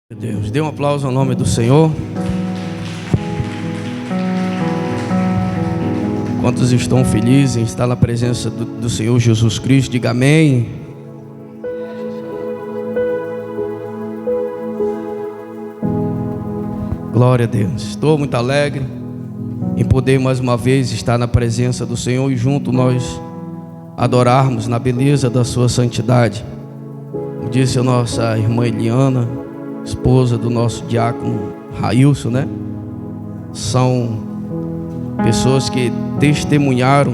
Meu Deus, dê um aplauso ao nome do Senhor. Quantos estão felizes em estar na presença do Senhor Jesus Cristo? Diga amém. Glória a Deus. Estou muito alegre em poder mais uma vez estar na presença do Senhor e junto nós adorarmos na beleza da sua santidade. Como disse a nossa irmã Eliana, esposa do nosso diácono Railson, né? São pessoas que testemunharam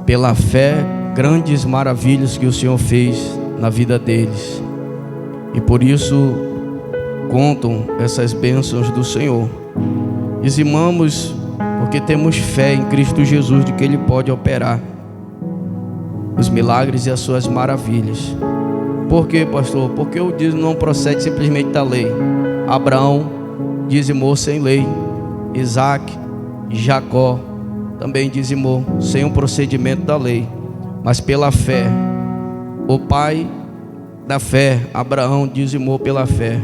pela fé grandes maravilhas que o Senhor fez na vida deles, e por isso contam essas bênçãos do Senhor. Dizimamos porque temos fé em Cristo Jesus de que Ele pode operar os milagres e as suas maravilhas. Por quê, pastor? Porque o dízimo não procede simplesmente da lei. Abraão dizimou sem lei. Isaac, Jacó também dizimou sem um procedimento da lei, mas pela fé. O pai da fé, Abraão, dizimou pela fé.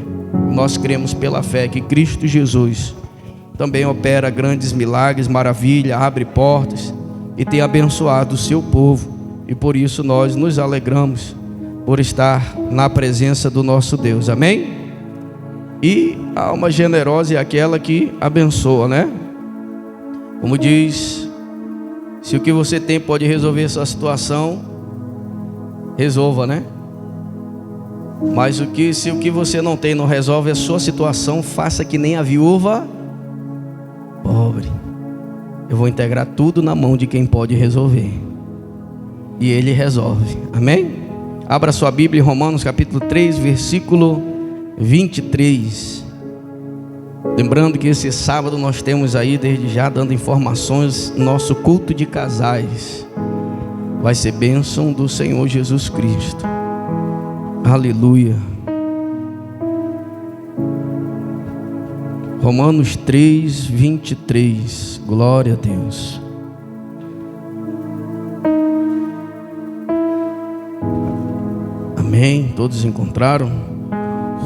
Nós cremos pela fé que Cristo Jesus também opera grandes milagres, maravilha, abre portas e tem abençoado o seu povo, e por isso nós nos alegramos por estar na presença do nosso Deus, amém? E a alma generosa é aquela que abençoa, né? Como diz, se o que você tem pode resolver essa situação, resolva, né? Mas se o que você não tem não resolve a sua situação, faça que nem a viúva pobre. Eu vou integrar tudo na mão de quem pode resolver, e Ele resolve, amém? Abra sua Bíblia em Romanos capítulo 3, versículo 23. Lembrando que esse sábado nós temos aí, desde já dando informações, nosso culto de casais. Vai ser bênção do Senhor Jesus Cristo. Aleluia. Romanos 3, 23. Glória a Deus. Amém? Todos encontraram?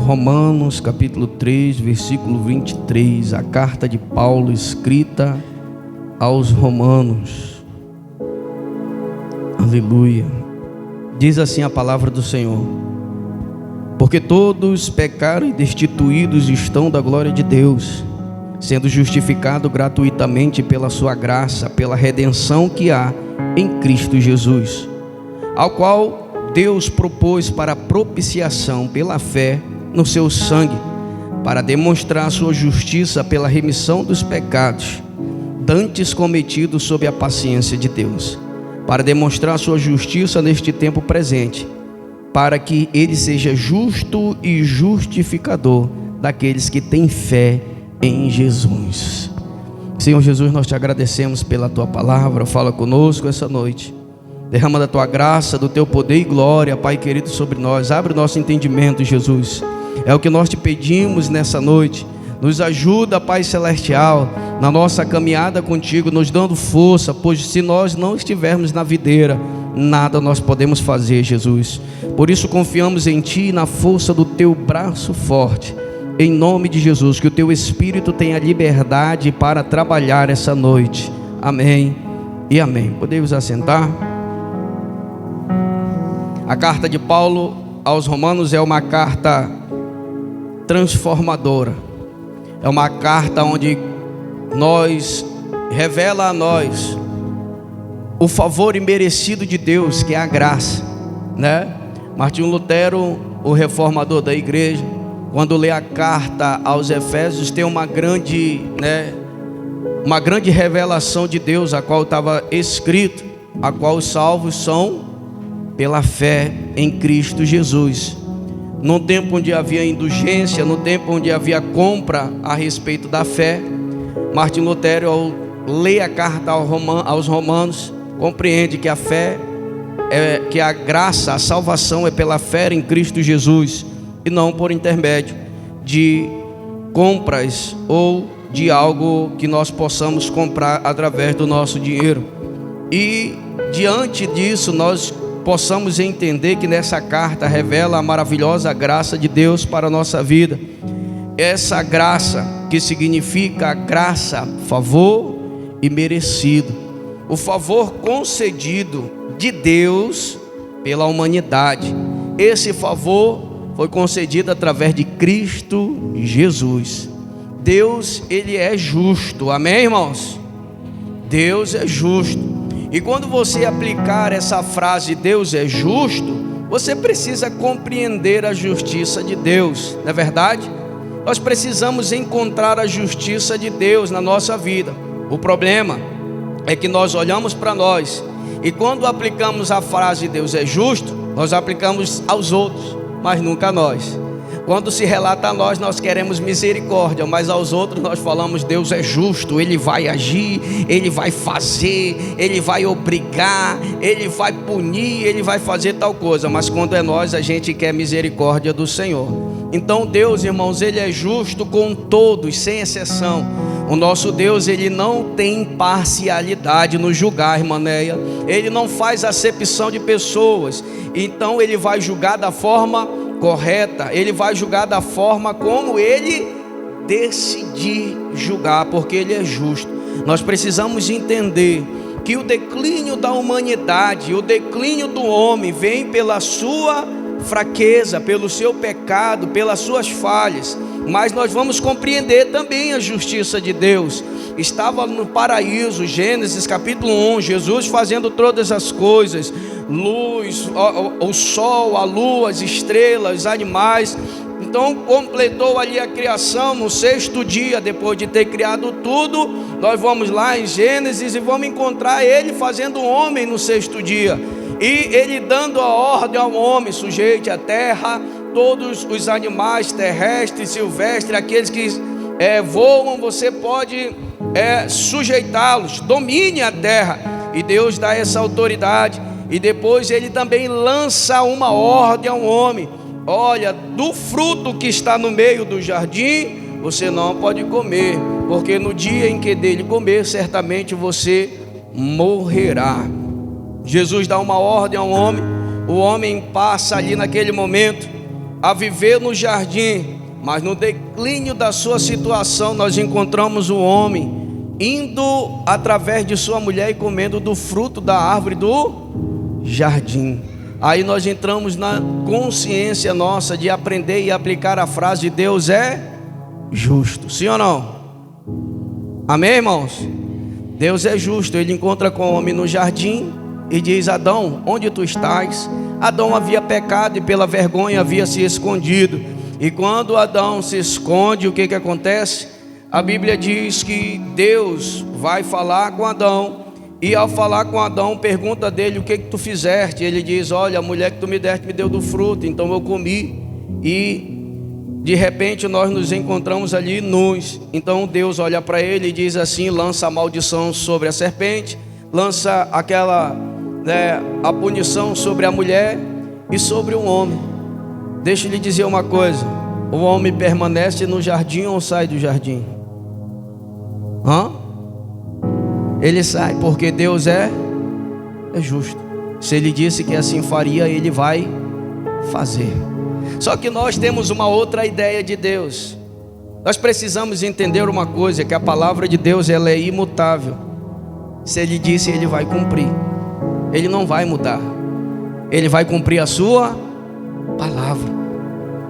Romanos capítulo 3, versículo 23. A carta de Paulo escrita aos romanos. Aleluia. Diz assim a palavra do Senhor: porque todos pecaram e destituídos estão da glória de Deus, sendo justificados gratuitamente pela sua graça, pela redenção que há em Cristo Jesus, ao qual Deus propôs para propiciação pela fé no seu sangue, para demonstrar sua justiça pela remissão dos pecados dantes cometidos sob a paciência de Deus, para demonstrar sua justiça neste tempo presente, para que Ele seja justo e justificador daqueles que têm fé em Jesus. Senhor Jesus, nós te agradecemos pela Tua palavra. Fala conosco essa noite. Derrama da Tua graça, do Teu poder e glória, Pai querido, sobre nós. Abre o nosso entendimento, Jesus. É o que nós te pedimos nessa noite. Nos ajuda, Pai celestial, na nossa caminhada contigo, nos dando força, pois se nós não estivermos na videira, nada nós podemos fazer, Jesus. Por isso confiamos em Ti e na força do Teu braço forte. Em nome de Jesus, que o Teu Espírito tenha liberdade para trabalhar essa noite. Amém e amém. Podemos assentar? A carta de Paulo aos Romanos é uma carta transformadora. É uma carta onde revela a nós o favor imerecido de Deus, que é a graça, né? Martinho Lutero, o reformador da igreja, quando lê a carta aos Efésios, tem uma grande revelação de Deus, a qual estava escrito, a qual os salvos são pela fé em Cristo Jesus. Num tempo onde havia indulgência, no tempo onde havia compra a respeito da fé, Martinho Lutero, ao ler a carta aos Romanos, compreende que a fé, que a graça, a salvação é pela fé em Cristo Jesus, e não por intermédio de compras ou de algo que nós possamos comprar através do nosso dinheiro. E diante disso nós possamos entender que nessa carta revela a maravilhosa graça de Deus para a nossa vida. Essa graça que significa graça, favor e merecido. O favor concedido de Deus pela humanidade. Esse favor foi concedido através de Cristo Jesus. Deus, Ele é justo, amém, irmãos? Deus é justo. E quando você aplicar essa frase, Deus é justo, você precisa compreender a justiça de Deus, não é verdade? Nós precisamos encontrar a justiça de Deus na nossa vida. O problema é que nós olhamos para nós e quando aplicamos a frase Deus é justo, nós aplicamos aos outros, mas nunca a nós. Quando se relata a nós, nós queremos misericórdia, mas aos outros nós falamos Deus é justo, Ele vai agir, Ele vai fazer, Ele vai obrigar, Ele vai punir, Ele vai fazer tal coisa. Mas quando é nós, a gente quer misericórdia do Senhor. Então Deus, irmãos, Ele é justo com todos, sem exceção. O nosso Deus, Ele não tem parcialidade no julgar, irmã Neia. Ele não faz acepção de pessoas. Então Ele vai julgar da forma correta, Ele vai julgar da forma como Ele decidir julgar, porque Ele é justo. Nós precisamos entender que o declínio da humanidade, o declínio do homem vem pela sua fraqueza, pelo seu pecado, pelas suas falhas. Mas nós vamos compreender também a justiça de Deus. Estava no paraíso, Gênesis capítulo 1, Jesus fazendo todas as coisas, luz, o sol, a lua, as estrelas, os animais. Então completou ali a criação no sexto dia. Depois de ter criado tudo, nós vamos lá em Gênesis e vamos encontrar Ele fazendo o homem no sexto dia. E Ele dando a ordem ao homem: sujeite a terra, todos os animais terrestres, silvestres, aqueles que voam, você pode sujeitá-los, domine a terra. E Deus dá essa autoridade. E depois Ele também lança uma ordem ao homem: olha, do fruto que está no meio do jardim, você não pode comer, porque no dia em que dele comer, certamente você morrerá. Jesus dá uma ordem ao homem. O homem passa ali naquele momento a viver no jardim, mas no declínio da sua situação nós encontramos o homem indo através de sua mulher e comendo do fruto da árvore do jardim. Aí nós entramos na consciência nossa de aprender e aplicar a frase: Deus é justo. Sim ou não? Amém, irmãos? Deus é justo. Ele encontra com o homem no jardim e diz: Adão, onde tu estás? Adão havia pecado e pela vergonha havia se escondido. E quando Adão se esconde, o que acontece? A Bíblia diz que Deus vai falar com Adão. E ao falar com Adão, pergunta dele: o que tu fizeste? Ele diz: olha, a mulher que tu me deste me deu do fruto, então eu comi. E de repente nós nos encontramos ali nus. Então Deus olha para ele e diz assim: lança a maldição sobre a serpente, lança a punição sobre a mulher e sobre o homem. Deixa eu lhe dizer uma coisa: o homem permanece no jardim ou sai do jardim? Ele sai, porque Deus é justo. Se Ele disse que assim faria, Ele vai fazer. Só que nós temos uma outra ideia de Deus. Nós precisamos entender uma coisa: que a palavra de Deus, ela é imutável. Se Ele disse, Ele vai cumprir. Ele não vai mudar. Ele vai cumprir a sua palavra.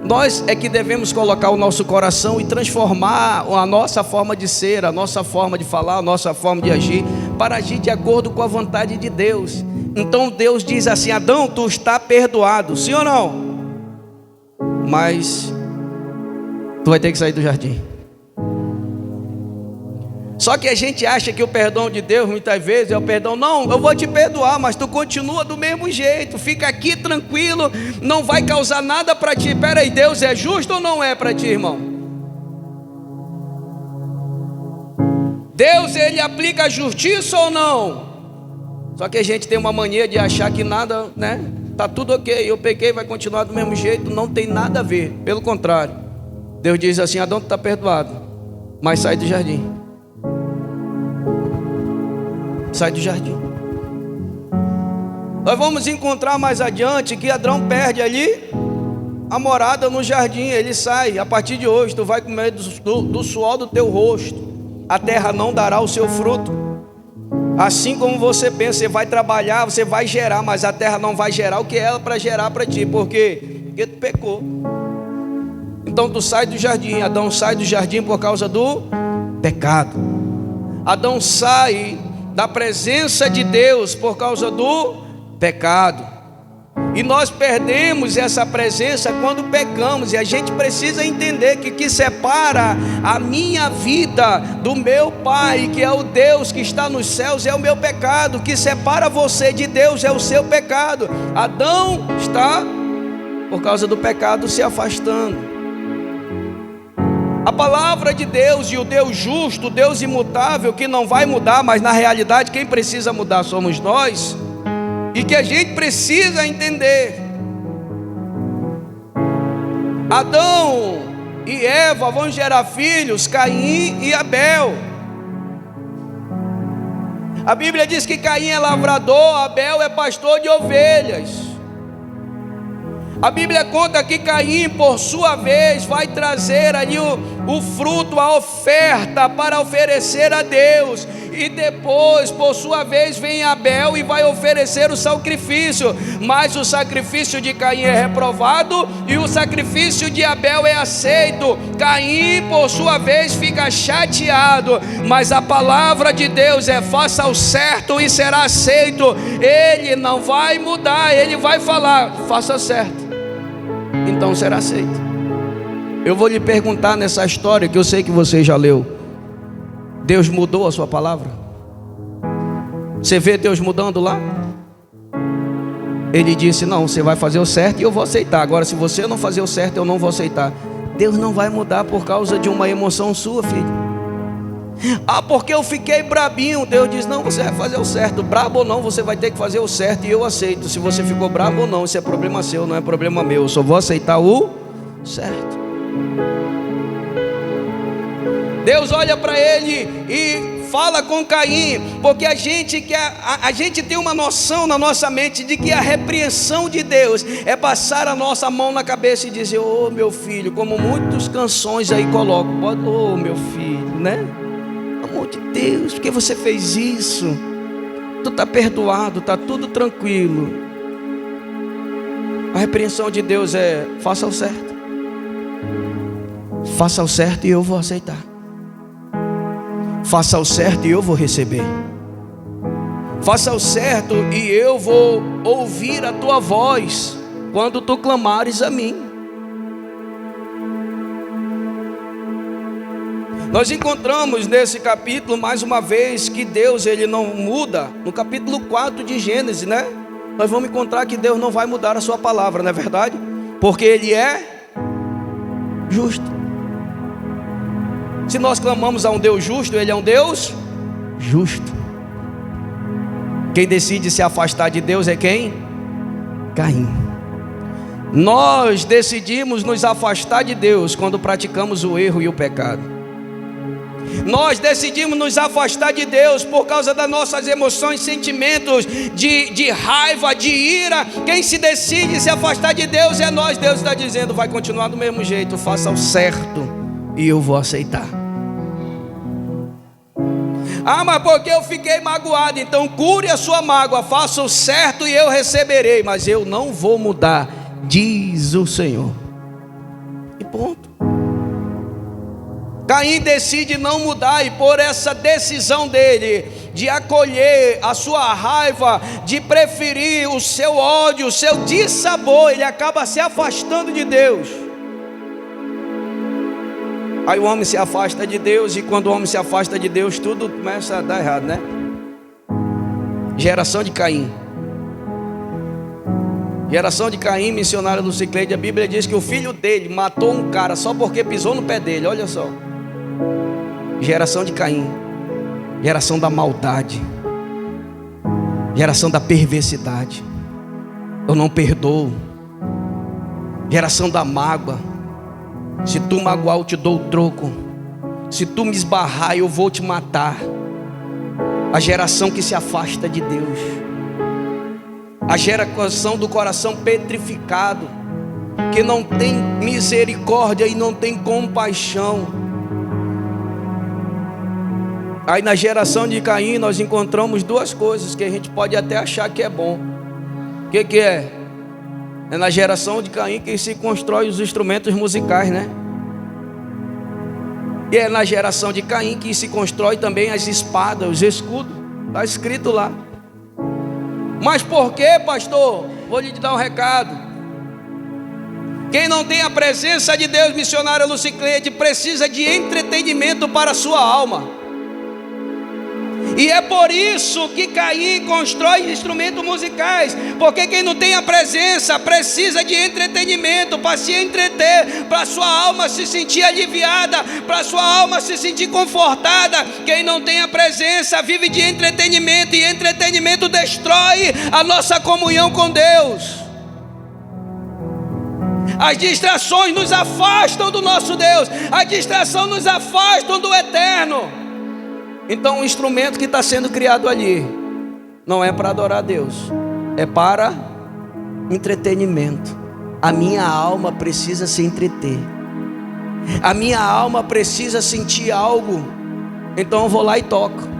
Nós é que devemos colocar o nosso coração e transformar a nossa forma de ser, a nossa forma de falar, a nossa forma de agir, para agir de acordo com a vontade de Deus. Então Deus diz assim: Adão, tu está perdoado, sim ou não? Mas tu vai ter que sair do jardim. Só que a gente acha que o perdão de Deus muitas vezes é o perdão: não, eu vou te perdoar, mas tu continua do mesmo jeito, fica aqui tranquilo, não vai causar nada para ti. Peraí, Deus é justo ou não é para ti, irmão? Deus, Ele aplica a justiça ou não? Só que a gente tem uma mania de achar que nada, tá tudo ok, eu pequei, vai continuar do mesmo jeito. Não tem nada a ver, pelo contrário. Deus diz assim: Adão, tu está perdoado, mas sai do jardim. Sai do jardim. Nós vamos encontrar mais adiante que Adão perde ali a morada no jardim. Ele sai: a partir de hoje tu vai comer do suor do teu rosto, a terra não dará o seu fruto. Assim como você pensa, você vai trabalhar, você vai gerar, mas a terra não vai gerar o que é ela para gerar para ti. Por quê? Porque tu pecou. Então tu sai do jardim. Adão sai do jardim por causa do pecado. Adão sai da presença de Deus por causa do pecado. E nós perdemos essa presença quando pecamos. E a gente precisa entender que o que separa a minha vida do meu Pai, que é o Deus que está nos céus, é o meu pecado. O que separa você de Deus é o seu pecado. Adão está, por causa do pecado, se afastando. A palavra de Deus e o Deus justo, o Deus imutável, que não vai mudar, mas na realidade quem precisa mudar somos nós. E que a gente precisa entender: Adão e Eva vão gerar filhos, Caim e Abel. A Bíblia diz que Caim é lavrador, Abel é pastor de ovelhas. A Bíblia conta que Caim, por sua vez, vai trazer ali o fruto, a oferta para oferecer a Deus. E depois, por sua vez, vem Abel e vai oferecer o sacrifício. Mas o sacrifício de Caim é reprovado e o sacrifício de Abel é aceito. Caim, por sua vez, fica chateado. Mas a palavra de Deus é: faça o certo e será aceito. Ele não vai mudar, ele vai falar: faça certo, então será aceito. Eu vou lhe perguntar nessa história, que eu sei que você já leu: Deus mudou a sua palavra? Você vê Deus mudando lá? Ele disse: não, você vai fazer o certo e eu vou aceitar. Agora, se você não fazer o certo, eu não vou aceitar. Deus não vai mudar por causa de uma emoção sua, filho. Ah, porque eu fiquei brabinho. Deus diz: não, você vai fazer o certo. Brabo ou não, você vai ter que fazer o certo e eu aceito. Se você ficou brabo ou não, isso é problema seu, não é problema meu. Eu só vou aceitar o certo. Deus olha para ele e fala com Caim, porque a gente tem uma noção na nossa mente de que a repreensão de Deus é passar a nossa mão na cabeça e dizer: ô meu filho, como muitas canções aí colocam, ô meu filho, né? Amor de Deus, porque você fez isso? Tu está perdoado, está tudo tranquilo. A repreensão de Deus é: faça o certo. Faça o certo e eu vou aceitar. Faça o certo e eu vou receber. Faça o certo e eu vou ouvir a tua voz quando tu clamares a mim. Nós encontramos nesse capítulo mais uma vez que Deus, ele não muda. No capítulo 4 de Gênesis, né? Nós vamos encontrar que Deus não vai mudar a sua palavra, não é verdade? Porque ele é justo. Se nós clamamos a um Deus justo, ele é um Deus justo. Quem decide se afastar de Deus é quem? Caim. Nós decidimos nos afastar de Deus quando praticamos o erro e o pecado. Nós decidimos nos afastar de Deus por causa das nossas emoções, sentimentos de raiva, de ira. Quem se decide se afastar de Deus é nós. Deus está dizendo: vai continuar do mesmo jeito, faça o certo e eu vou aceitar. Ah, mas porque eu fiquei magoado? Então cure a sua mágoa, faça o certo e eu receberei. Mas eu não vou mudar, diz o Senhor. E ponto. Caim decide não mudar, e por essa decisão dele de acolher a sua raiva, de preferir o seu ódio, o seu dissabor, ele acaba se afastando de Deus. Aí o homem se afasta de Deus, e quando o homem se afasta de Deus, tudo começa a dar errado, né? Geração de Caim. Geração de Caim, missionário do Cicleide, a Bíblia diz que o filho dele matou um cara só porque pisou no pé dele, olha só. Geração de Caim. Geração da maldade. Geração da perversidade. Eu não perdoo. Geração da mágoa. Se tu magoar, eu te dou o troco. Se tu me esbarrar, eu vou te matar. A geração que se afasta de Deus. A geração do coração petrificado, que não tem misericórdia e não tem compaixão. Aí na geração de Caim nós encontramos duas coisas que a gente pode até achar que é bom. O que é? É na geração de Caim que se constrói os instrumentos musicais, né? E é na geração de Caim que se constrói também as espadas, os escudos. Está escrito lá. Mas por que, pastor? Vou lhe dar um recado. Quem não tem a presença de Deus, missionário Luciclete, precisa de entretenimento para a sua alma. E é por isso que Caim constrói instrumentos musicais, porque quem não tem a presença precisa de entretenimento para se entreter, para a sua alma se sentir aliviada, para a sua alma se sentir confortada. Quem não tem a presença vive de entretenimento, e entretenimento destrói a nossa comunhão com Deus. As distrações nos afastam do nosso Deus, a distração nos afastam do eterno. Então o instrumento que está sendo criado ali não é para adorar a Deus, é para entretenimento. A minha alma precisa se entreter, a minha alma precisa sentir algo, então eu vou lá e toco.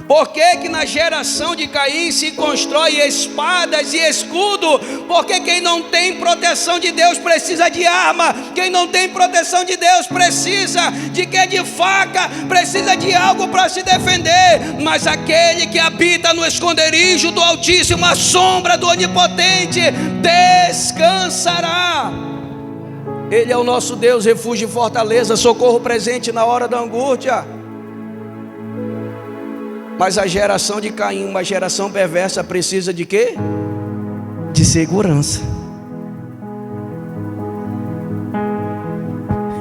Por que na geração de Caim se constrói espadas e escudo? Porque quem não tem proteção de Deus precisa de arma. Quem não tem proteção de Deus precisa de quê? De faca, precisa de algo para se defender. Mas aquele que habita no esconderijo do Altíssimo, a sombra do Onipotente, descansará. Ele é o nosso Deus, refúgio e fortaleza, socorro presente na hora da angústia. Mas a geração de Caim, uma geração perversa, precisa de quê? De segurança.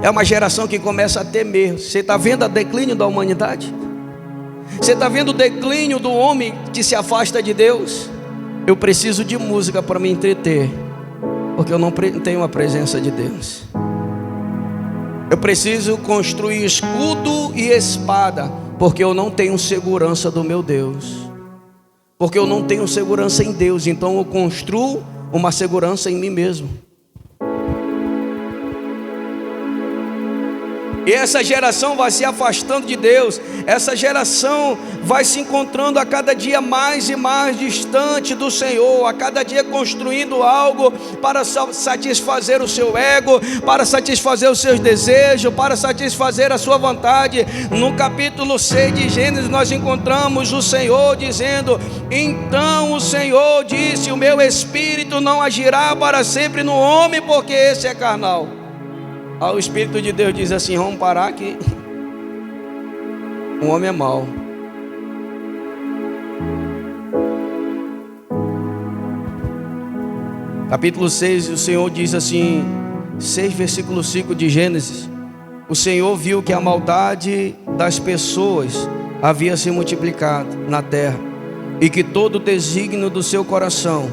É uma geração que começa a temer. Você está vendo o declínio da humanidade? Você está vendo o declínio do homem que se afasta de Deus? Eu preciso de música para me entreter, porque eu não tenho a presença de Deus. Eu preciso construir escudo e espada, porque eu não tenho segurança do meu Deus, porque eu não tenho segurança em Deus. Então eu construo uma segurança em mim mesmo. E essa geração vai se afastando de Deus. Essa geração vai se encontrando a cada dia mais e mais distante do Senhor, a cada dia construindo algo para satisfazer o seu ego, para satisfazer os seus desejos, para satisfazer a sua vontade. No capítulo 6 de Gênesis nós encontramos o Senhor dizendo: então o Senhor disse, o meu espírito não agirá para sempre no homem, porque esse é carnal. O Espírito de Deus diz assim: vamos parar que o homem é mau. Capítulo 6, o Senhor diz assim, 6 versículo 5 de Gênesis: o Senhor viu que a maldade das pessoas havia se multiplicado na terra, e que todo o desígnio do seu coração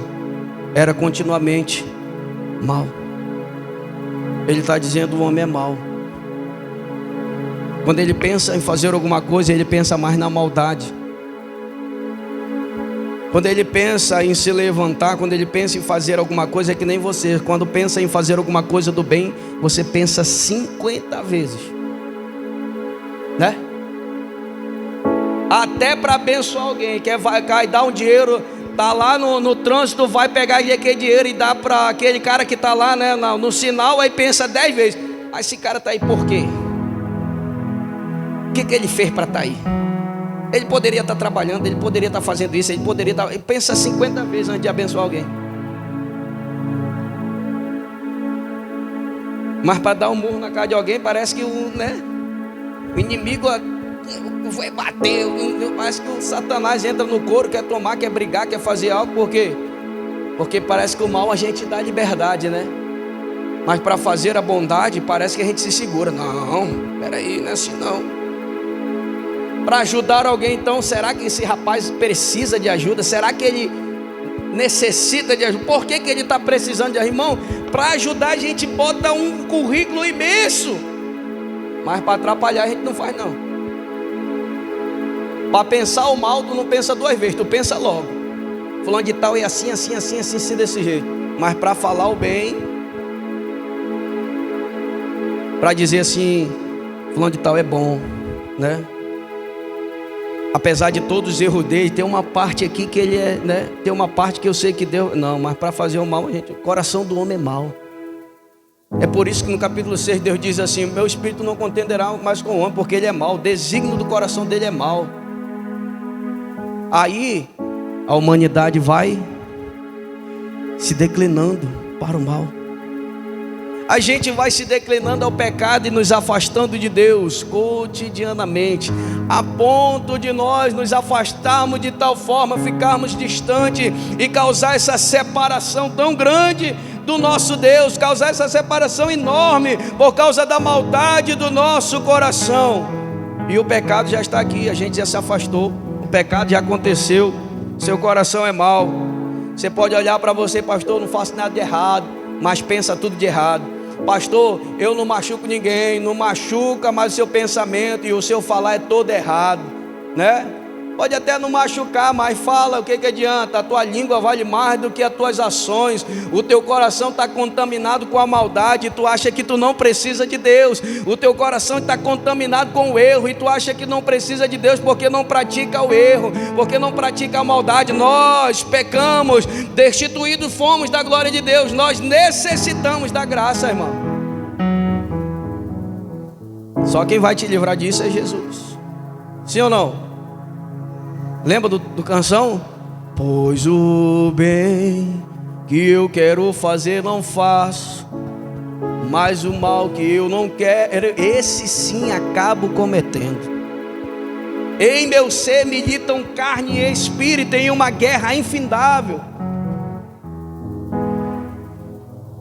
era continuamente mau. Ele está dizendo: o homem é mau. Quando ele pensa em fazer alguma coisa, ele pensa mais na maldade. Quando ele pensa em se levantar, quando ele pensa em fazer alguma coisa, é que nem você. Quando pensa em fazer alguma coisa do bem, você pensa 50 vezes, né? Até para abençoar alguém, quer vai dar um dinheiro, tá lá no trânsito, vai pegar aquele dinheiro e dá para aquele cara que tá lá, né, no sinal, aí pensa 10 vezes: ah, esse cara tá aí por quê? O que ele fez para estar aí? Ele poderia estar trabalhando, ele poderia estar fazendo isso, ele poderia estar... Ele pensa 50 vezes antes de abençoar alguém. Mas para dar um murro na cara de alguém, parece que o inimigo vai bater. Parece que o Satanás entra no couro, quer tomar, quer brigar, quer fazer algo. Por quê? Porque parece que o mal a gente dá liberdade, né? Mas para fazer a bondade, parece que a gente se segura. Não, peraí, não é assim não. Para ajudar alguém, então, será que esse rapaz precisa de ajuda? Será que ele necessita de ajuda? Por que ele está precisando de ajuda? Irmão, para ajudar a gente bota um currículo imenso, mas para atrapalhar a gente não faz não. Para pensar o mal, tu não pensa duas vezes, tu pensa logo. Fulano de tal é assim, assim, assim, assim, assim, desse jeito. Mas para falar o bem, para dizer assim, fulano de tal é bom, né? Apesar de todos os erros dele, tem uma parte aqui que ele é, né? Tem uma parte que eu sei que Deus... Não, mas para fazer o mal, gente, o coração do homem é mau. É por isso que no capítulo 6 Deus diz assim: meu espírito não contenderá mais com o homem, porque ele é mau. O desígnio do coração dele é mau. Aí a humanidade vai se declinando para o mal. A gente vai se declinando ao pecado e nos afastando de Deus cotidianamente, a ponto de nós nos afastarmos de tal forma, ficarmos distantes e causar essa separação tão grande do nosso Deus, causar essa separação enorme por causa da maldade do nosso coração. E o pecado já está aqui, a gente já se afastou, o pecado já aconteceu, seu coração é mau. Você pode olhar para você: pastor, não faço nada de errado, mas pensa tudo de errado. Pastor, eu não machuco ninguém. Não machuca, mas o seu pensamento e o seu falar é todo errado, né? Pode até não machucar, mas fala, o que adianta? A tua língua vale mais do que as tuas ações. O teu coração está contaminado com a maldade, e tu acha que tu não precisa de Deus. O teu coração está contaminado com o erro, e tu acha que não precisa de Deus, porque não pratica o erro, porque não pratica a maldade. Nós pecamos, destituídos fomos da glória de Deus. Nós necessitamos da graça, irmão. Só quem vai te livrar disso é Jesus. Sim ou não? Lembra do canção? Pois o bem que eu quero fazer não faço, mas o mal que eu não quero, esse sim acabo cometendo. Em meu ser militam carne e espírito em uma guerra infindável.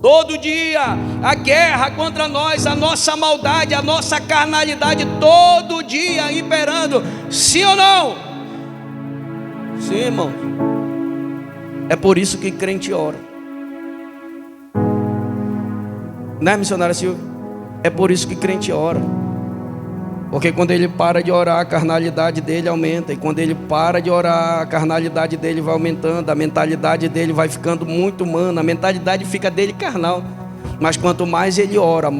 Todo dia a guerra contra nós, a nossa maldade, a nossa carnalidade, todo dia imperando. Sim ou não? Sim, irmão. É por isso que crente ora, né, missionária Silvia? É por isso que crente ora. Porque quando ele para de orar, a carnalidade dele aumenta. E quando ele para de orar, a carnalidade dele vai aumentando. A mentalidade dele vai ficando muito humana. A mentalidade fica dele carnal. Mas quanto mais ele ora,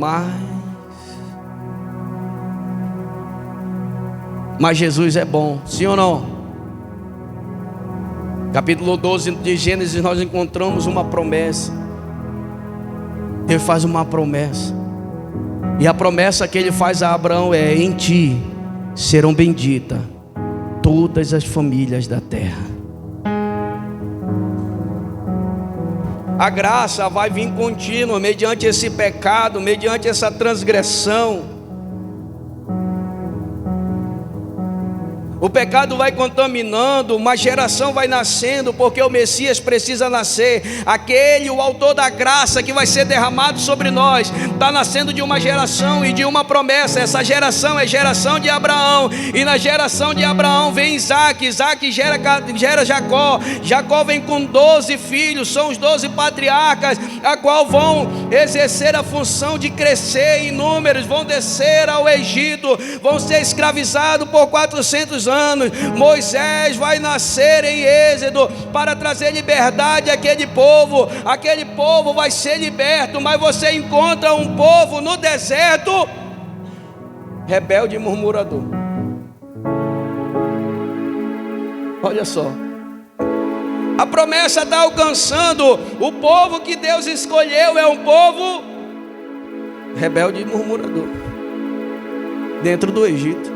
mas Jesus é bom. Sim ou não? Capítulo 12 de Gênesis, nós encontramos uma promessa. Ele faz uma promessa. E a promessa que ele faz a Abraão é: em ti serão benditas todas as famílias da terra. A graça vai vir contínua mediante esse pecado, mediante essa transgressão. O pecado vai contaminando, uma geração vai nascendo, porque o Messias precisa nascer. Aquele, o autor da graça que vai ser derramado sobre nós, está nascendo de uma geração e de uma promessa. Essa geração é geração de Abraão, e na geração de Abraão vem Isaac. Isaac gera Jacó. Jacó vem com 12 filhos, são os 12 patriarcas, a qual vão exercer a função de crescer em números, vão descer ao Egito, vão ser escravizados por 400 anos. Moisés vai nascer em Êxodo para trazer liberdade àquele povo. Aquele povo vai ser liberto, mas você encontra um povo no deserto rebelde e murmurador. Olha só, a promessa está alcançando. O povo que Deus escolheu é um povo rebelde e murmurador. Dentro do Egito,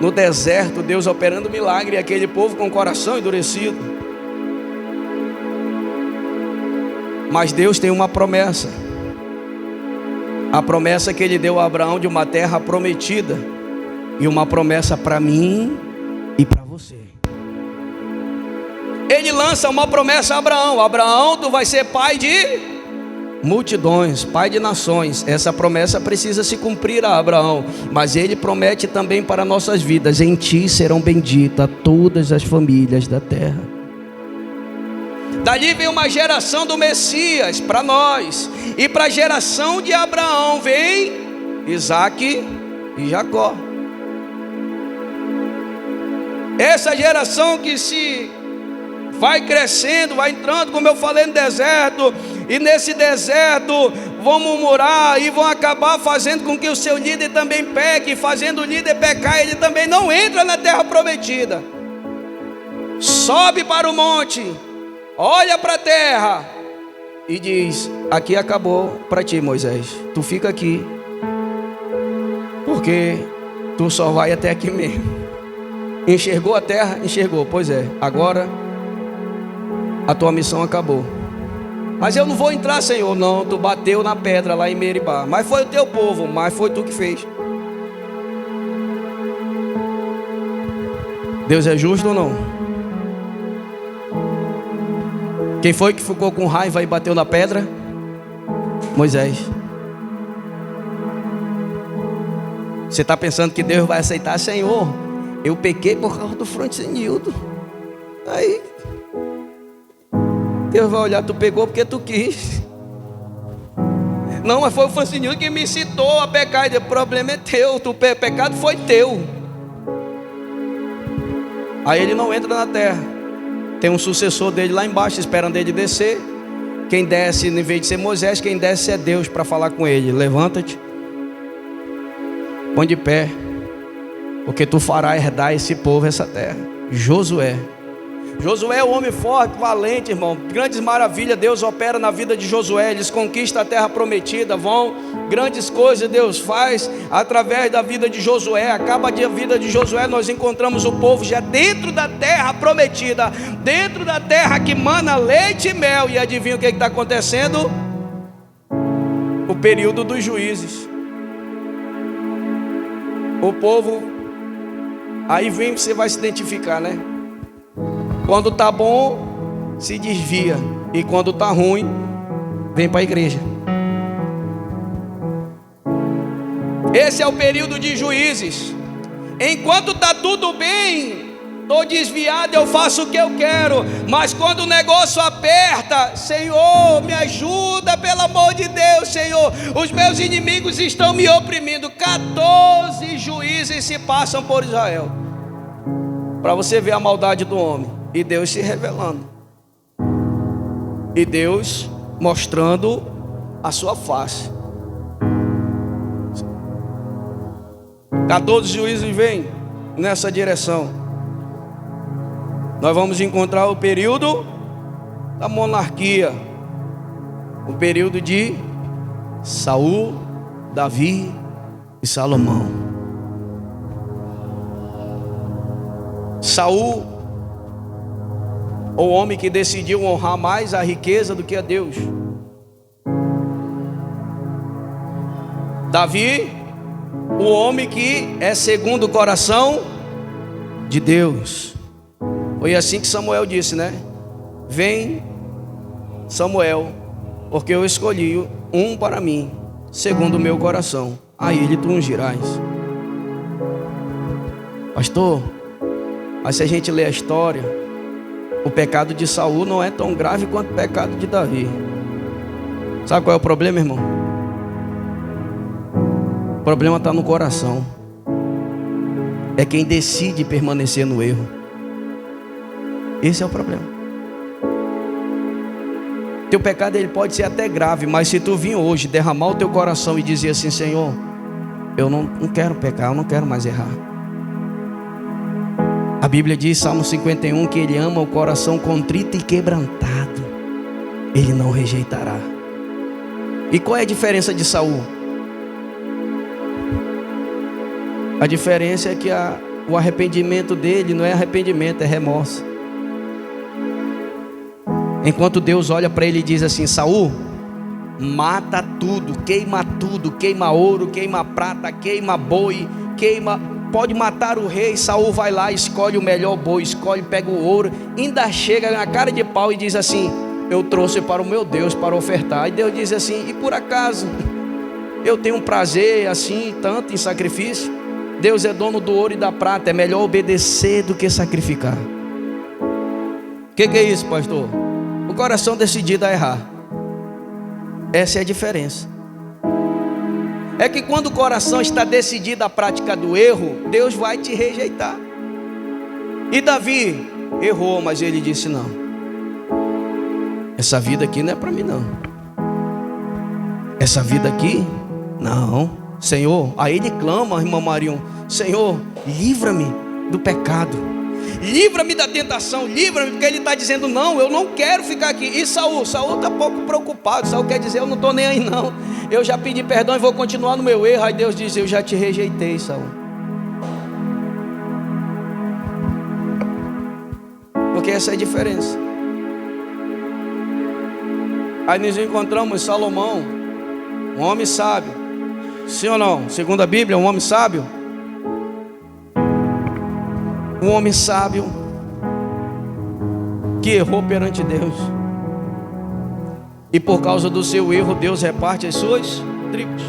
no deserto, Deus operando milagre, e aquele povo com o coração endurecido. Mas Deus tem uma promessa. A promessa que Ele deu a Abraão de uma terra prometida, e uma promessa para mim e para você. Ele lança uma promessa a Abraão: Abraão, tu vai ser pai de multidões, pai de nações. Essa promessa precisa se cumprir a Abraão, mas ele promete também para nossas vidas: em ti serão benditas todas as famílias da terra. Dali vem uma geração do Messias para nós, e para a geração de Abraão vem Isaac e Jacó. Essa geração que se vai crescendo, vai entrando, como eu falei, no deserto, e nesse deserto vão murmurar e vão acabar fazendo com que o seu líder também peque, fazendo o líder pecar, ele também não entra na terra prometida. Sobe para o monte, olha para a terra e diz: aqui acabou para ti, Moisés, tu fica aqui, porque tu só vai até aqui mesmo. Enxergou a terra? Enxergou, pois é, agora a tua missão acabou. Mas eu não vou entrar, Senhor. Não, tu bateu na pedra lá em Meribá, mas foi o teu povo, mas foi tu que fez. Deus é justo ou não? Quem foi que ficou com raiva e bateu na pedra? Moisés. Você está pensando que Deus vai aceitar? Senhor, eu pequei por causa do Francinildo. Aí Deus vai olhar: tu pegou porque tu quis. Não, mas foi o Francinildo que me incitou a pecar. E o problema é teu, o pecado foi teu. Aí ele não entra na terra. Tem um sucessor dele lá embaixo esperando ele descer. Quem desce, em vez de ser Moisés, quem desce é Deus para falar com ele: levanta-te, põe de pé, porque tu farás herdar esse povo, essa terra. Josué é o homem forte, valente, irmão. Grandes maravilhas Deus opera na vida de Josué. Eles conquistam a terra prometida, grandes coisas Deus faz através da vida de Josué. Acaba a vida de Josué, nós encontramos o povo já dentro da terra prometida, dentro da terra que mana leite e mel. E adivinha o que está acontecendo? O período dos juízes. O povo, aí vem, você vai se identificar, né? Quando tá bom, se desvia, e quando tá ruim, vem para a igreja. Esse é o período de juízes. Enquanto tá tudo bem, tô desviado, eu faço o que eu quero. Mas quando o negócio aperta: Senhor, me ajuda, pelo amor de Deus, Senhor, os meus inimigos estão me oprimindo. 14 juízes se passam por Israel, para você ver a maldade do homem. E Deus se revelando, e Deus mostrando a sua face. 14 juízes vêm nessa direção. Nós vamos encontrar o período da monarquia, o período de Saul, Davi e Salomão. Saul, o homem que decidiu honrar mais a riqueza do que a Deus. Davi, o homem que é segundo o coração de Deus. Foi assim que Samuel disse, né? Vem, Samuel, porque eu escolhi um para mim, segundo o meu coração. A ele tu ungirás. Pastor, mas se a gente ler a história, o pecado de Saul não é tão grave quanto o pecado de Davi. Sabe qual é o problema, irmão? O problema está no coração. É quem decide permanecer no erro. Esse é o problema. Teu pecado, ele pode ser até grave, mas se tu vir hoje derramar o teu coração e dizer assim: Senhor, eu não quero pecar, eu não quero mais errar. A Bíblia diz, Salmo 51, que Ele ama o coração contrito e quebrantado, Ele não rejeitará. E qual é a diferença de Saul? A diferença é que o arrependimento dele não é arrependimento, é remorso. Enquanto Deus olha para ele e diz assim: Saul, mata tudo, queima ouro, queima prata, queima boi, pode matar o rei. Saul vai lá, escolhe o melhor boi, pega o ouro, ainda chega na cara de pau e diz assim: eu trouxe para o meu Deus para ofertar. E Deus diz assim: e por acaso eu tenho um prazer assim tanto em sacrifício? Deus é dono do ouro e da prata, é melhor obedecer do que sacrificar. O que é isso, pastor? O coração decidido a errar. Essa é a diferença. É que quando o coração está decidido à prática do erro, Deus vai te rejeitar. E Davi errou, mas ele disse: não, essa vida aqui não é para mim não. Essa vida aqui, não. Senhor, aí ele clama, irmã Marion: Senhor, livra-me do pecado, livra-me da tentação, livra-me, porque ele está dizendo: não, eu não quero ficar aqui. E Saul está pouco preocupado. Saul quer dizer: eu não estou nem aí não, eu já pedi perdão e vou continuar no meu erro. Aí Deus diz: eu já te rejeitei, Saul. Porque essa é a diferença. Aí nos encontramos Salomão, um homem sábio. Sim ou não? Segundo a Bíblia, um homem sábio. Um homem sábio que errou perante Deus. E por causa do seu erro, Deus reparte as suas tribos.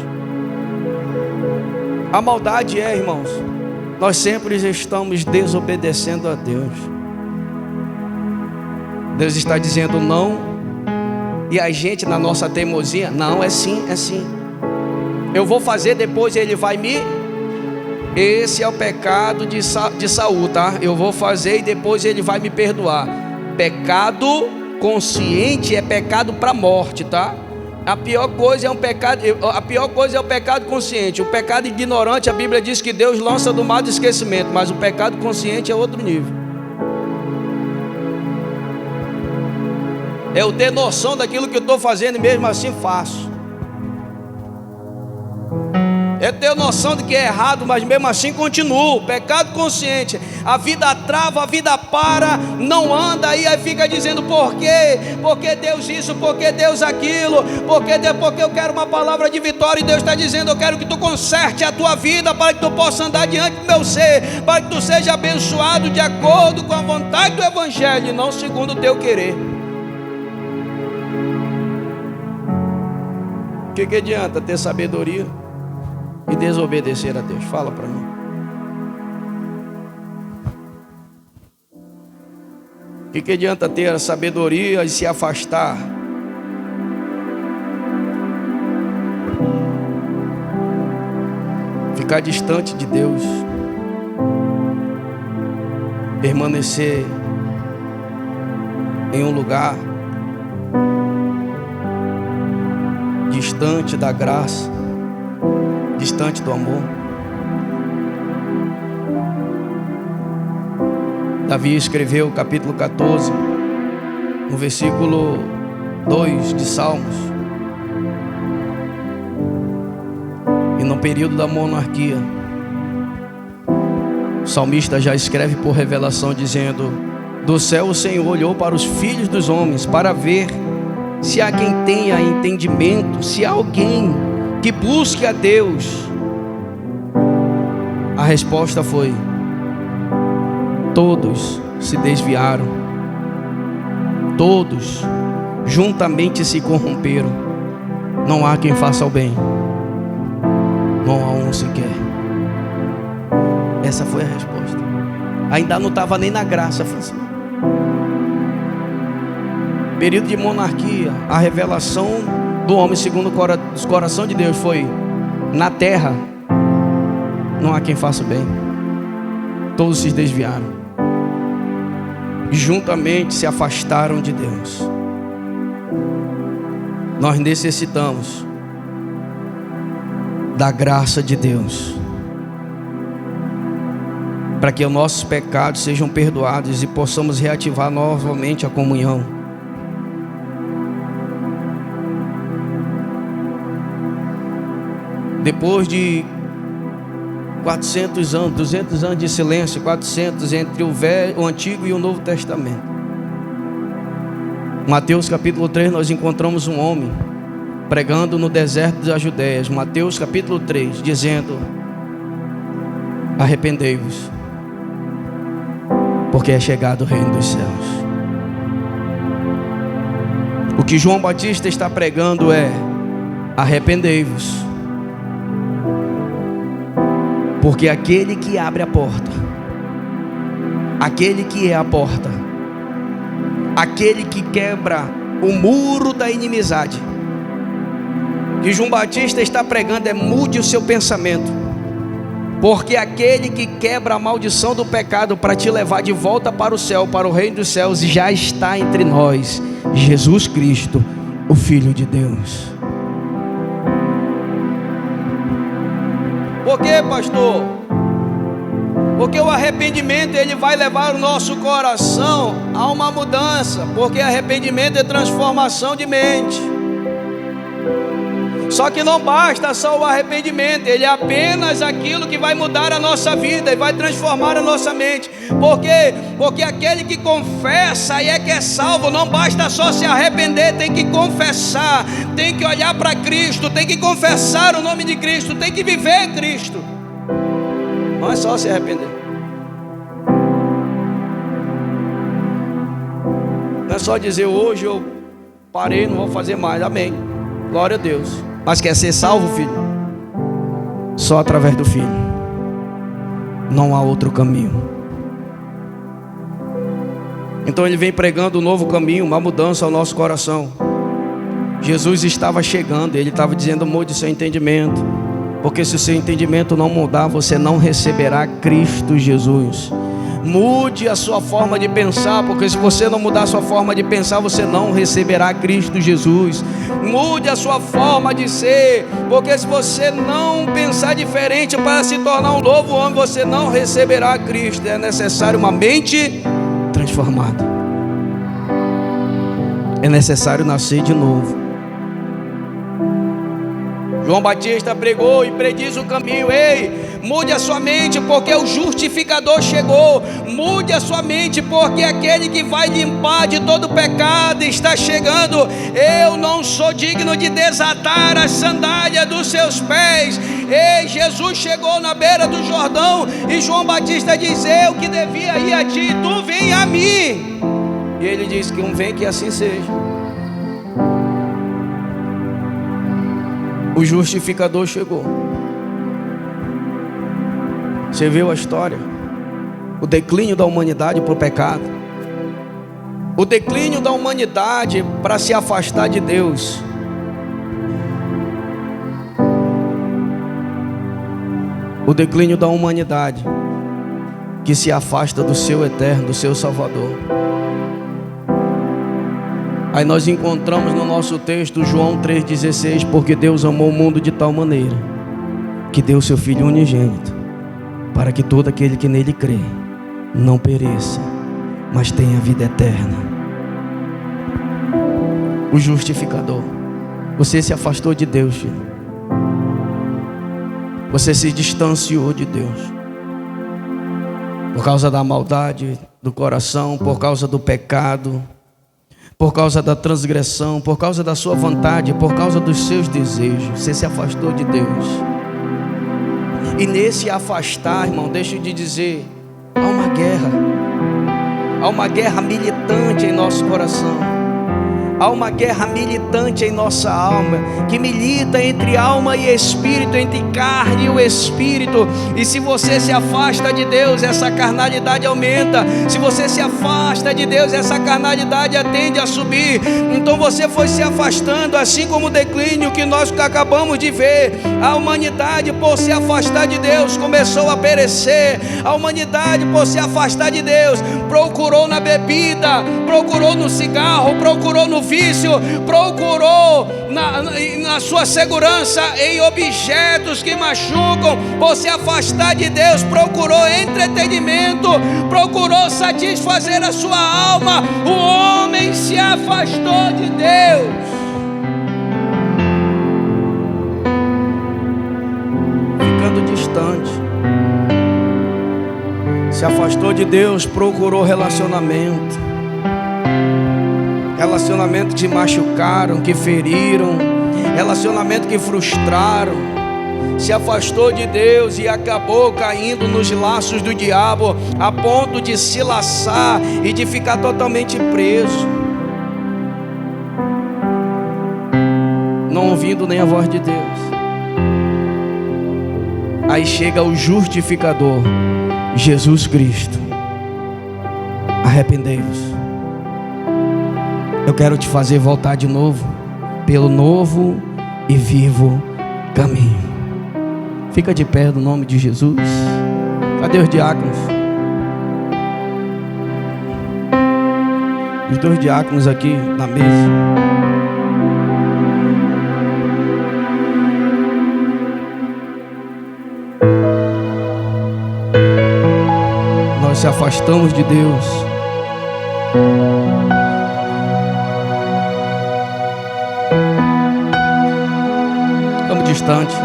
A maldade é, irmãos, nós sempre estamos desobedecendo a Deus. Deus está dizendo não, e a gente na nossa teimosia: não, é sim, é sim. Eu vou fazer, depois ele vai me... Esse é o pecado de Saul, tá? Eu vou fazer e depois ele vai me perdoar. Pecado consciente é pecado para morte, tá? A pior coisa é o pecado consciente. O pecado ignorante, a Bíblia diz que Deus lança do mar do esquecimento, mas o pecado consciente é outro nível. É eu ter noção daquilo que eu estou fazendo e mesmo assim faço. É ter noção de que é errado, mas mesmo assim continuo. Pecado consciente. A vida trava, a vida para, não anda, aí fica dizendo: por quê? Porque Deus isso, porque Deus aquilo, porque eu quero uma palavra de vitória. E Deus está dizendo: eu quero que tu conserte a tua vida, para que tu possa andar diante do meu ser, para que tu seja abençoado de acordo com a vontade do Evangelho, e não segundo o teu querer. O que adianta ter sabedoria e desobedecer a Deus? Fala para mim. O que adianta ter a sabedoria e se afastar? Ficar distante de Deus, permanecer em um lugar distante da graça, distante do amor. Davi escreveu capítulo 14, no versículo 2 de Salmos. E no período da monarquia, o salmista já escreve por revelação, dizendo: do céu o Senhor olhou para os filhos dos homens, para ver se há quem tenha entendimento, se há alguém que busque a Deus. A resposta foi: todos se desviaram, todos juntamente se corromperam, não há quem faça o bem, não há um sequer. Essa foi a resposta. Ainda não estava nem na graça, Francisco. Período de monarquia, a revelação do homem segundo o coração de Deus foi: na terra não há quem faça o bem, todos se desviaram e juntamente se afastaram de Deus. Nós necessitamos da graça de Deus, para que os nossos pecados sejam perdoados e possamos reativar novamente a comunhão. Depois de 400 anos, 200 anos de silêncio, 400 entre o Antigo e o Novo Testamento, Mateus capítulo 3, nós encontramos um homem pregando no deserto da Judéia. Mateus capítulo 3, dizendo: arrependei-vos, porque é chegado o reino dos céus. O que João Batista está pregando é: arrependei-vos, porque aquele que abre a porta, aquele que é a porta, aquele que quebra o muro da inimizade, que João Batista está pregando é: mude o seu pensamento, Porque aquele que quebra a maldição do pecado para te levar de volta para o céu, para o reino dos céus, já está entre nós, Jesus Cristo, o Filho de Deus. Por quê, pastor? Porque o arrependimento, ele vai levar o nosso coração a uma mudança. Porque arrependimento é transformação de mente. Só que não basta só o arrependimento, ele é apenas aquilo que vai mudar a nossa vida e vai transformar a nossa mente. Por quê? Porque aquele que confessa e é que é salvo, não basta só se arrepender, tem que confessar, tem que olhar para Cristo, tem que confessar o nome de Cristo, tem que viver Cristo. Não é só se arrepender. Não é só dizer hoje eu parei, não vou fazer mais, amém, glória a Deus. Mas quer ser salvo, filho? Só através do Filho. Não há outro caminho. Então ele vem pregando um novo caminho, uma mudança ao nosso coração. Jesus estava chegando, ele estava dizendo: mude seu entendimento, porque se o seu entendimento não mudar, você não receberá Cristo Jesus. Mude a sua forma de pensar, porque se você não mudar a sua forma de pensar, você não receberá Cristo Jesus. Mude a sua forma de ser, porque se você não pensar diferente para se tornar um novo homem, você não receberá Cristo. É necessário uma mente transformada. É necessário nascer de novo. João Batista pregou e prediz o caminho. Ei, mude a sua mente, porque o justificador chegou. Mude a sua mente, porque aquele que vai limpar de todo pecado está chegando. Eu não sou digno de desatar as sandálias dos seus pés. Ei, Jesus chegou na beira do Jordão e João Batista diz: eu que devia ir a ti, tu vem a mim. E ele diz que vem, que assim seja. O justificador chegou. Você viu a história? O declínio da humanidade para o pecado. O declínio da humanidade para se afastar de Deus. O declínio da humanidade que se afasta do seu eterno, do seu Salvador. Aí nós encontramos no nosso texto João 3,16: porque Deus amou o mundo de tal maneira que deu seu Filho unigênito, para que todo aquele que nele crê não pereça, mas tenha vida eterna. O justificador. Você se afastou de Deus, filho. Você se distanciou de Deus por causa da maldade do coração, por causa do pecado, por causa da transgressão, por causa da sua vontade, por causa dos seus desejos. Você se afastou de Deus. E nesse afastar, irmão, deixa eu te dizer, há uma guerra. Há uma guerra militante em nosso coração. Há uma guerra militante em nossa alma, que milita entre alma e espírito, entre carne e o espírito. E se você se afasta de Deus, essa carnalidade aumenta. Se você se afasta de Deus, essa carnalidade tende a subir. Então você foi se afastando, assim como o declínio que nós acabamos de ver. A humanidade, por se afastar de Deus, começou a perecer. A humanidade, por se afastar de Deus, procurou na bebida, procurou no cigarro, procurou no vício, procurou na sua segurança em objetos que machucam. Por se afastar de Deus, procurou entretenimento, procurou satisfazer a sua alma. O homem se afastou de Deus. Ficando distante. Se afastou de Deus, procurou relacionamento. Relacionamento que machucaram, que feriram, relacionamento que frustraram. Se afastou de Deus e acabou caindo nos laços do diabo, a ponto de se laçar e de ficar totalmente preso, não ouvindo nem a voz de Deus. Aí chega o justificador, Jesus Cristo. Arrependei-vos. Eu quero te fazer voltar de novo pelo novo e vivo caminho. Fica de pé no nome de Jesus. Cadê os diáconos? Os dois diáconos aqui na mesa. Nós se afastamos de Deus. Estamos distantes.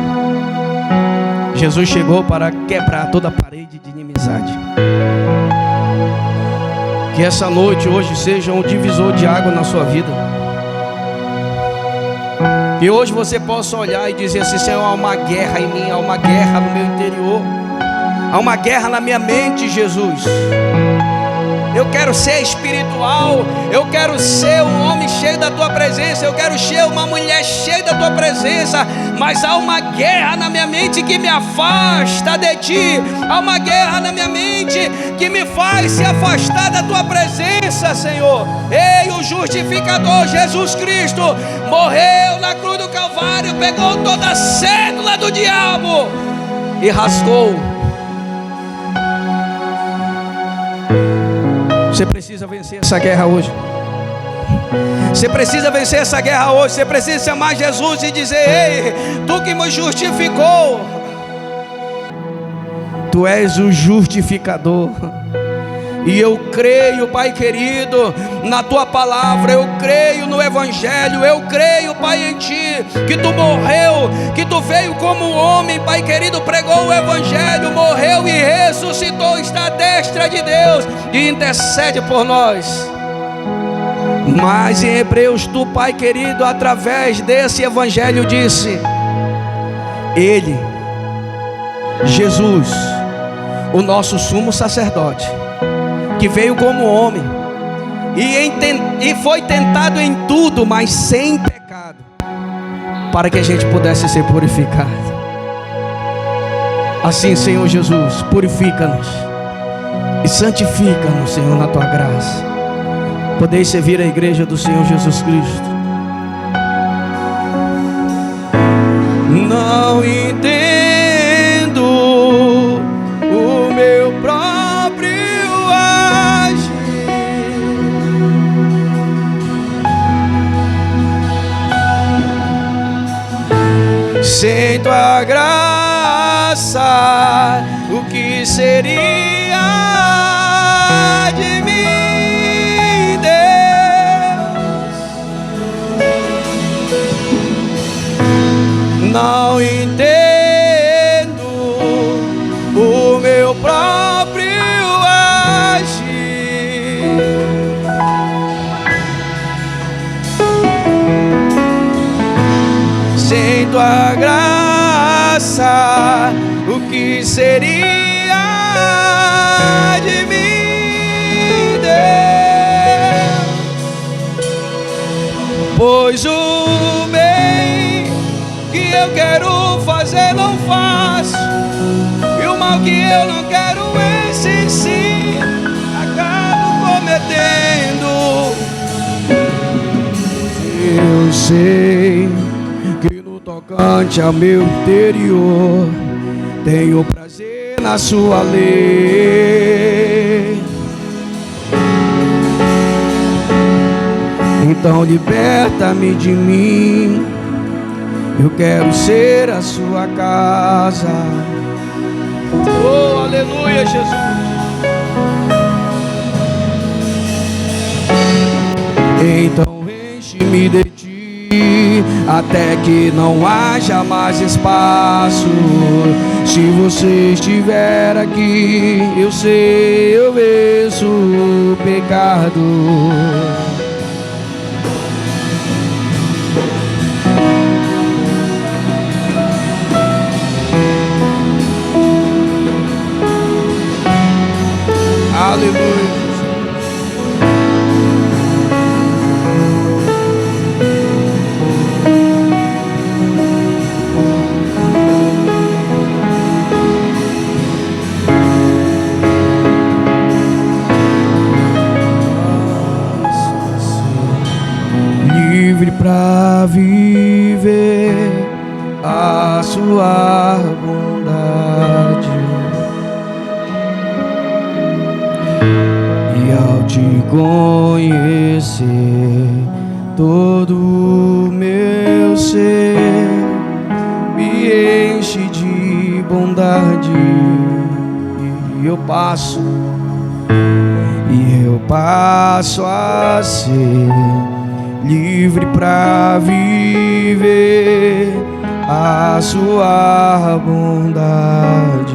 Jesus chegou para quebrar toda a parede de inimizade. Que essa noite, hoje, seja um divisor de água na sua vida. Que hoje você possa olhar e dizer assim: Senhor, há uma guerra em mim, há uma guerra no meu interior, há uma guerra na minha mente, Jesus. Eu quero ser espiritual, eu quero ser um homem cheio da tua presença, eu quero ser uma mulher cheia da tua presença, mas há uma guerra na minha mente que me afasta de ti, há uma guerra na minha mente que me faz se afastar da tua presença, Senhor. Ei, o justificador Jesus Cristo morreu na cruz do Calvário, pegou toda a cédula do diabo e rasgou. Você precisa vencer essa guerra hoje. Você precisa vencer essa guerra hoje. Você precisa chamar Jesus e dizer: ei, tu que me justificou, tu és o justificador. E eu creio, Pai querido, na tua palavra. Eu creio no Evangelho. Eu creio, Pai, em ti, que tu morreu, que tu veio como homem, Pai querido, pregou o Evangelho, morreu e ressuscitou, está à destra de Deus e intercede por nós. Mas em Hebreus, tu, Pai querido, através desse Evangelho disse: Ele, Jesus, o nosso sumo sacerdote, que veio como homem e foi tentado em tudo, mas sem pecado, para que a gente pudesse ser purificado. Assim, Senhor Jesus, purifica-nos e santifica-nos, Senhor, na tua graça. Podeis servir a igreja do Senhor Jesus Cristo. Não entendo o meu próprio agir, sem tua graça, o que seria de mim, Deus? Não entendo o meu próprio agir, sem tua graça, o que seria de mim, Deus? Pois o bem que eu quero fazer não faço, e o mal que eu não quero, esse sim acabo cometendo. Eu sei que no tocante ao meu interior tenho prazer na sua lei. Então liberta-me de mim, eu quero ser a sua casa. Oh, aleluia, Jesus. Então enche-me de ti, até que não haja mais espaço. Se você estiver aqui, eu sei, eu vejo o pecado. Aleluia. a sua bondade. E ao te conhecer, todo o meu ser me enche de bondade. E eu passo a ser livre para viver a sua bondade.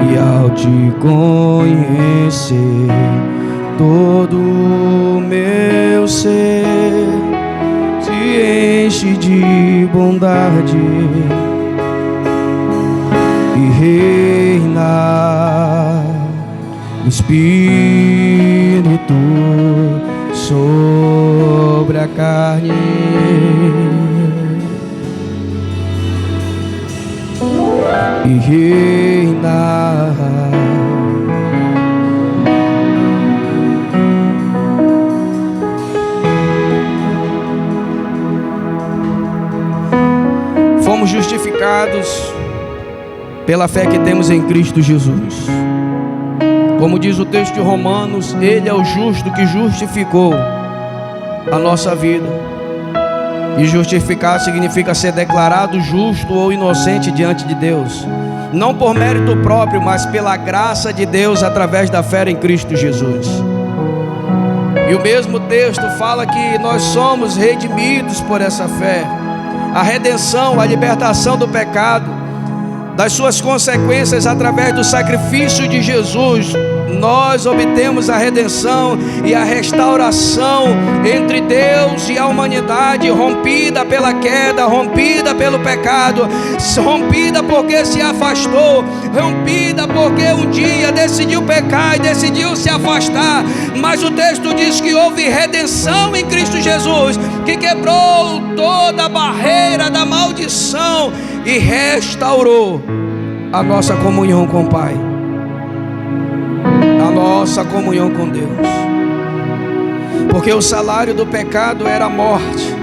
E ao te conhecer, todo o meu ser se enche de bondade e reina o Espírito sobre a carne. E reina fomos justificados pela fé que temos em Cristo Jesus. Como diz o texto de Romanos, Ele é o justo que justificou a nossa vida. E justificar significa ser declarado justo ou inocente diante de Deus, não por mérito próprio, mas pela graça de Deus através da fé em Cristo Jesus. E o mesmo texto fala que nós somos redimidos por essa fé. A redenção, a libertação do pecado, das suas consequências através do sacrifício de Jesus, nós obtemos a redenção e a restauração entre Deus e a humanidade, rompida pela queda, rompida pelo pecado, rompida porque se afastou, rompida porque um dia decidiu pecar e decidiu se afastar. Mas o texto diz que houve redenção em Cristo Jesus, que quebrou toda a barreira da maldição e restaurou a nossa comunhão com o Pai, a nossa comunhão com Deus. Porque o salário do pecado era a morte.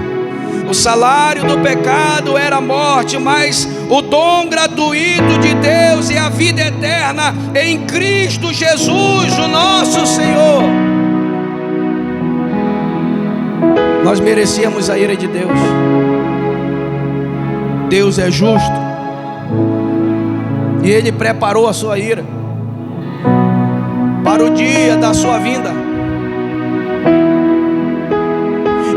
O salário do pecado era a morte, mas o dom gratuito de Deus é a vida eterna em Cristo Jesus, o nosso Senhor. Nós merecíamos a ira de Deus. Deus é justo e Ele preparou a sua ira para o dia da sua vinda.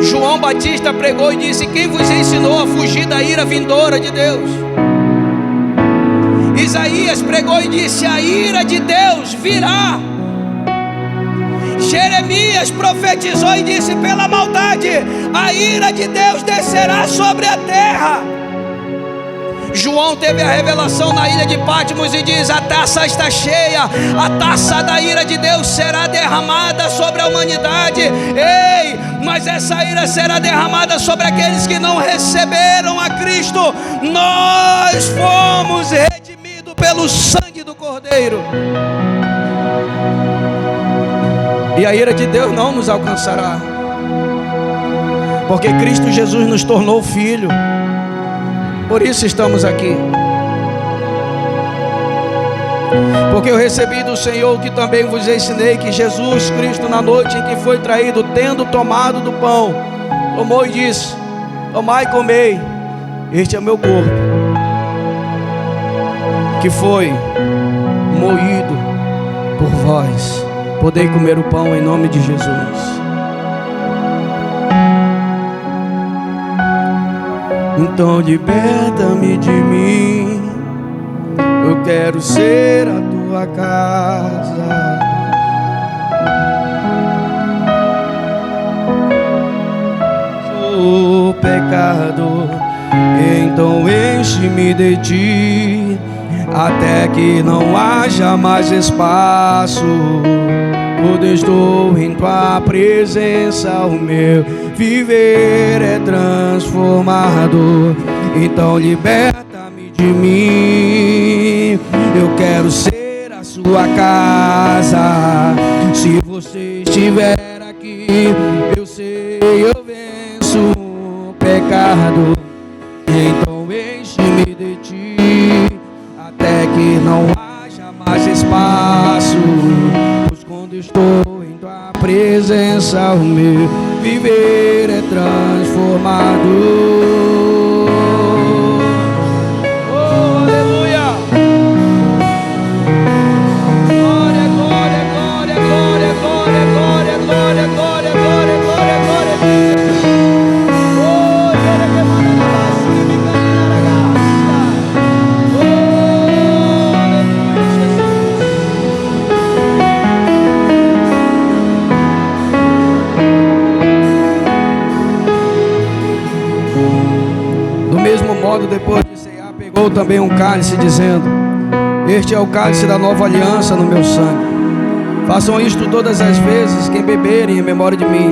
João Batista pregou e disse: quem vos ensinou a fugir da ira vindoura de Deus? Isaías pregou e disse: a ira de Deus virá. Jeremias profetizou e disse: pela maldade a ira de Deus descerá sobre a terra. João teve a revelação na ilha de Patmos e diz: a taça está cheia, a taça da ira de Deus será derramada sobre a humanidade. Ei, mas essa ira será derramada sobre aqueles que não receberam a Cristo. Nós fomos redimidos pelo sangue do Cordeiro, e a ira de Deus não nos alcançará, porque Cristo Jesus nos tornou filho. Por isso estamos aqui. Porque eu recebi do Senhor que também vos ensinei, que Jesus Cristo, na noite em que foi traído, tendo tomado do pão, tomou e disse: tomai e comei, este é o meu corpo, que foi moído por vós. Podei comer o pão em nome de Jesus. Então liberta-me de mim, eu quero ser a tua casa. Sou pecador, então enche-me de ti, até que não haja mais espaço. Quando estou em tua presença, o meu viver é transformado. Então liberta-me de mim, eu quero ser a sua casa. Se você estiver aqui, eu sei, eu venço, pecado. Então enche-me de ti, até que não haja mais espaço. Pois quando estou em tua presença, o meu viver é transformado. Depois de cear, pegou também um cálice, dizendo: este é o cálice da nova aliança no meu sangue. Façam isto todas as vezes que beberem em memória de mim.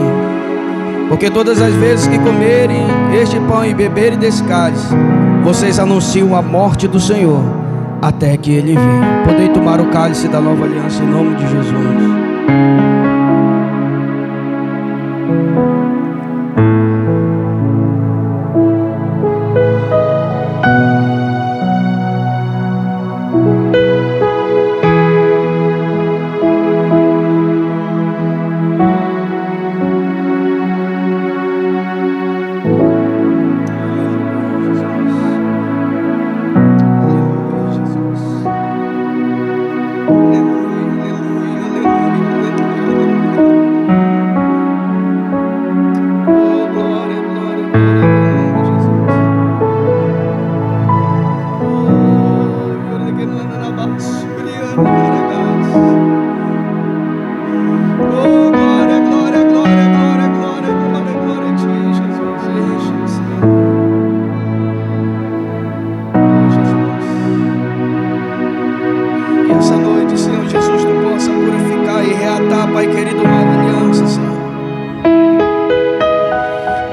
Porque todas as vezes que comerem este pão e beberem desse cálice, vocês anunciam a morte do Senhor até que Ele venha. Podem tomar o cálice da nova aliança em nome de Jesus.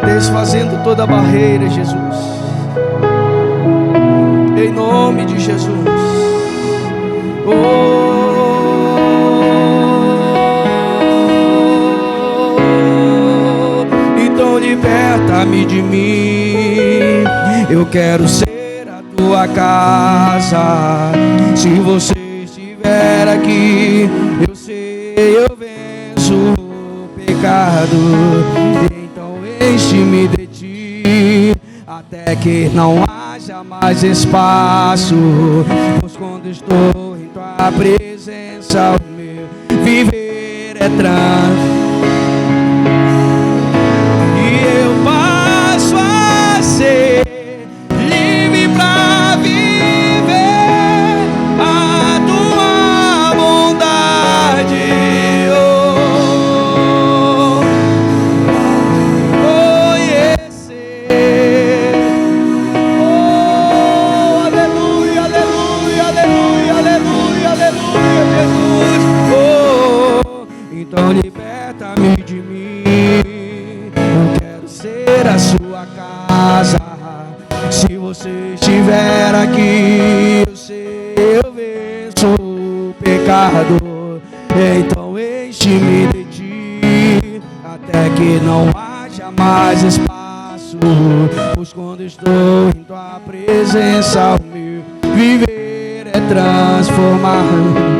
Desfazendo toda barreira, Jesus, em nome de Jesus. Então liberta-me de mim. Eu quero ser a tua casa. Se você estiver aqui, eu sei, eu venço o pecado. Enche-me de ti, até que não haja mais espaço. Pois quando estou em tua presença, o meu viver é e eu passo a ser livre pra viver a tua bondade. Então liberta-me de mim. Eu quero ser a sua casa. Se você estiver aqui, eu sei, eu venço o pecado. Então enche-me de ti, até que não haja mais espaço. Pois quando estou em tua presença, o meu viver é transformado.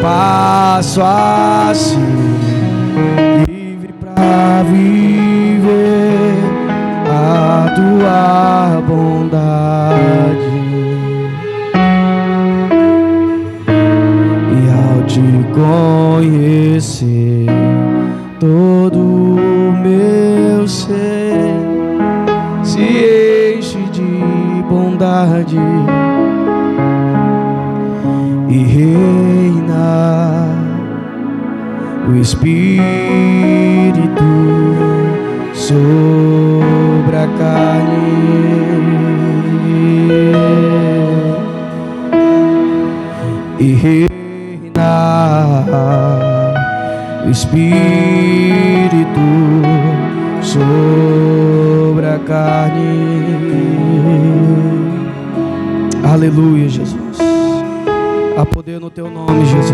Passo assim, livre pra viver a tua bondade. E ao te conhecer, todo o meu ser se enche de bondade e reina o Espírito sobre a carne. E reina o Espírito sobre a carne. Aleluia, Jesus. Há poder no teu nome, Jesus.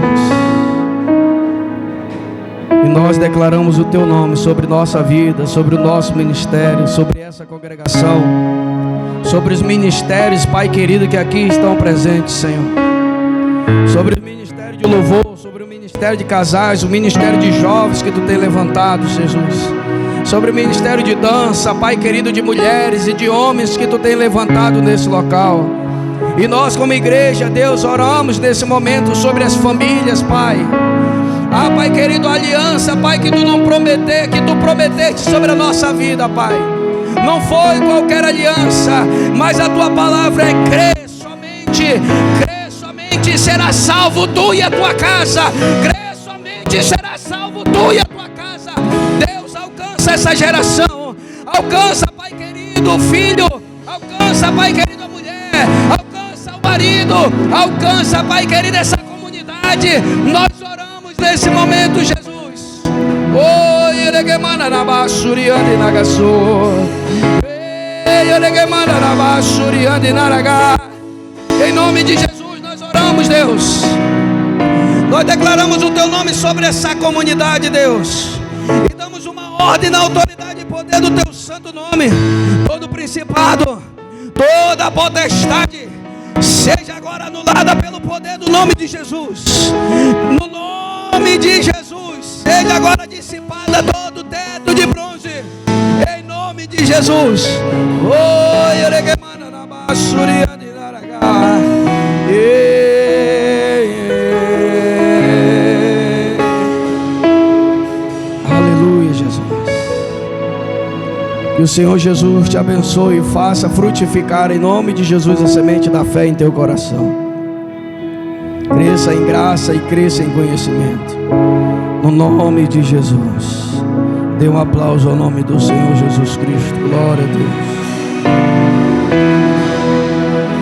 E nós declaramos o Teu nome sobre nossa vida, sobre o nosso ministério, sobre essa congregação, sobre os ministérios, Pai querido, que aqui estão presentes, Senhor. Sobre o ministério de louvor, sobre o ministério de casais, o ministério de jovens que Tu tem levantado, Jesus. Sobre o ministério de dança, Pai querido, de mulheres e de homens que Tu tem levantado nesse local. E nós como igreja, Deus, oramos nesse momento sobre as famílias, Pai. Pai querido, a aliança, Pai, que Tu prometeste sobre a nossa vida, Pai. Não foi qualquer aliança, mas a Tua palavra é crer somente será salvo tu e a tua casa. Crer somente será salvo tu e a tua casa. Deus, alcança essa geração. Alcança, Pai querido, o filho. Alcança, Pai querido, a mulher. Alcança o marido. Alcança, Pai querido, essa comunidade. Nós oramos nesse momento, Jesus. Em nome de Jesus nós oramos, Deus. Nós declaramos o Teu nome sobre essa comunidade, Deus, e damos uma ordem na autoridade e poder do Teu santo nome. Todo principado, toda potestade, seja agora anulada pelo poder do nome de Jesus. No nome de Jesus, seja agora dissipada todo teto de bronze. Em nome de Jesus. Aleluia, Jesus. Que o Senhor Jesus te abençoe e faça frutificar em nome de Jesus a semente da fé em teu coração. Cresça em graça e cresça em conhecimento. No nome de Jesus. Dê um aplauso ao nome do Senhor Jesus Cristo. Glória a Deus.